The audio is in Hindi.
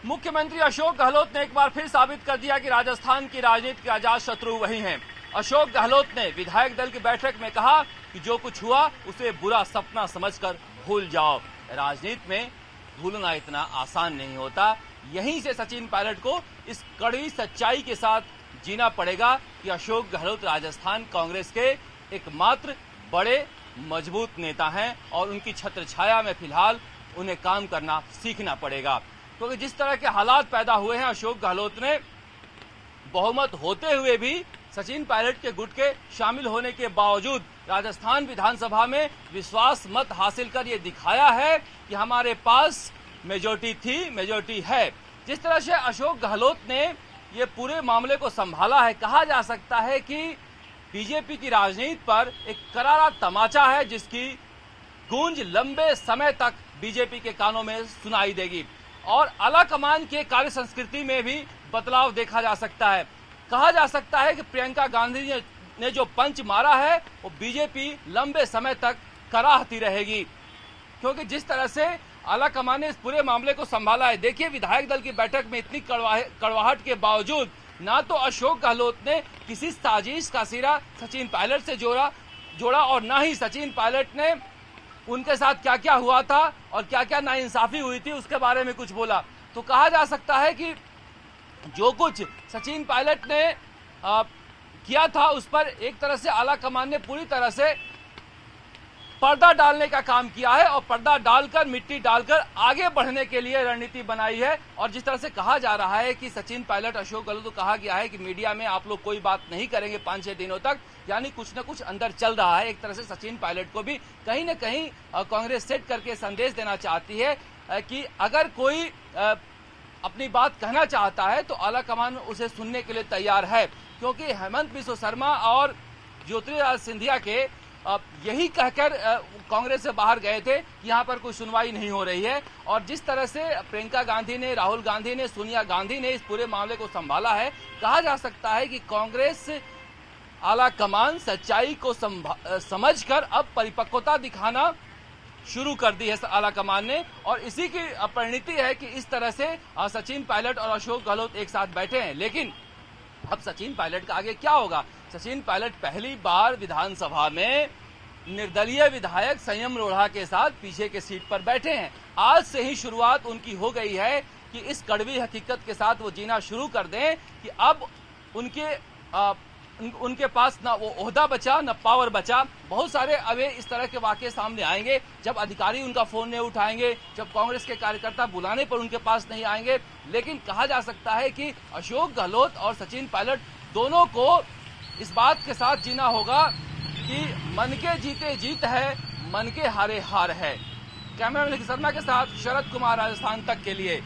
मुख्यमंत्री अशोक गहलोत ने एक बार फिर साबित कर दिया कि राजस्थान की राजनीति के अजात शत्रु वही हैं। अशोक गहलोत ने विधायक दल की बैठक में कहा कि जो कुछ हुआ उसे बुरा सपना समझकर भूल जाओ। राजनीति में भूलना इतना आसान नहीं होता। यहीं से सचिन पायलट को इस कड़ी सच्चाई के साथ जीना पड़ेगा कि अशोक गहलोत राजस्थान कांग्रेस के एकमात्र बड़े मजबूत नेता हैं और उनकी छत्र छाया में फिलहाल उन्हें काम करना सीखना पड़ेगा। क्योंकि जिस तरह के हालात पैदा हुए हैं, अशोक गहलोत ने बहुमत होते हुए भी सचिन पायलट के गुट के शामिल होने के बावजूद राजस्थान विधानसभा में विश्वास मत हासिल कर ये दिखाया है कि हमारे पास मेजॉरिटी थी, मेजॉरिटी है। जिस तरह से अशोक गहलोत ने ये पूरे मामले को संभाला है, कहा जा सकता है कि बीजेपी की राजनीति पर एक करारा तमाचा है जिसकी गूंज लंबे समय तक बीजेपी के कानों में सुनाई देगी और आला कमान के कार्य संस्कृति में भी बदलाव देखा जा सकता है। कहा जा सकता है कि प्रियंका गांधी ने जो पंच मारा है वो बीजेपी लंबे समय तक कराहती रहेगी, क्योंकि जिस तरह से आला कमान ने इस पूरे मामले को संभाला है। देखिए, विधायक दल की बैठक में इतनी कड़वाहट के बावजूद ना तो अशोक गहलोत ने किसी साजिश का सिरा सचिन पायलट से जोड़ा और ना ही सचिन पायलट ने उनके साथ क्या क्या हुआ था और क्या क्या नाइंसाफी हुई थी उसके बारे में कुछ बोला। तो कहा जा सकता है कि जो कुछ सचिन पायलट ने किया था उस पर एक तरह से आला कमान ने पूरी तरह से पर्दा डालने का काम किया है और पर्दा डालकर, मिट्टी डालकर आगे बढ़ने के लिए रणनीति बनाई है। और जिस तरह से कहा जा रहा है कि सचिन पायलट, अशोक गहलोत को कहा गया है कि मीडिया में आप लोग कोई बात नहीं करेंगे 5-6 दिनों तक, यानी कुछ न कुछ अंदर चल रहा है। एक तरह से सचिन पायलट को भी कहीं न कहीं कांग्रेस सेट करके संदेश देना चाहती है कि अगर कोई अपनी बात कहना चाहता है तो आलाकमान उसे सुनने के लिए तैयार है, क्योंकि हेमंत बिस्व शर्मा और ज्योतिरादित्य सिंधिया के यही कहकर कांग्रेस से बाहर गए थे कि यहाँ पर कोई सुनवाई नहीं हो रही है। और जिस तरह से प्रियंका गांधी ने, राहुल गांधी ने, सोनिया गांधी ने इस पूरे मामले को संभाला है, कहा जा सकता है कि कांग्रेस आला कमान सच्चाई को समझकर अब परिपक्वता दिखाना शुरू कर दी है आला कमान ने, और इसी की परिणति है कि इस तरह से सचिन पायलट और अशोक गहलोत एक साथ बैठे हैं। लेकिन अब सचिन पायलट का आगे क्या होगा? सचिन पायलट पहली बार विधानसभा में निर्दलीय विधायक संयम रोढ़ा के साथ पीछे के सीट पर बैठे हैं। आज से ही शुरुआत उनकी हो गई है कि इस कड़वी हकीकत के साथ वो जीना शुरू कर दें कि अब उनके पास ना वो ओहदा बचा ना पावर बचा। बहुत सारे अवे इस तरह के वाकये सामने आएंगे जब अधिकारी उनका फोन नहीं उठाएंगे, जब कांग्रेस के कार्यकर्ता बुलाने पर उनके पास नहीं आएंगे। लेकिन कहा जा सकता है कि अशोक गहलोत और सचिन पायलट दोनों को इस बात के साथ जीना होगा कि मन के जीते जीत है, मन के हारे हार है। कैमरामैन शर्मा के साथ शरद कुमार, राजस्थान तक के लिए।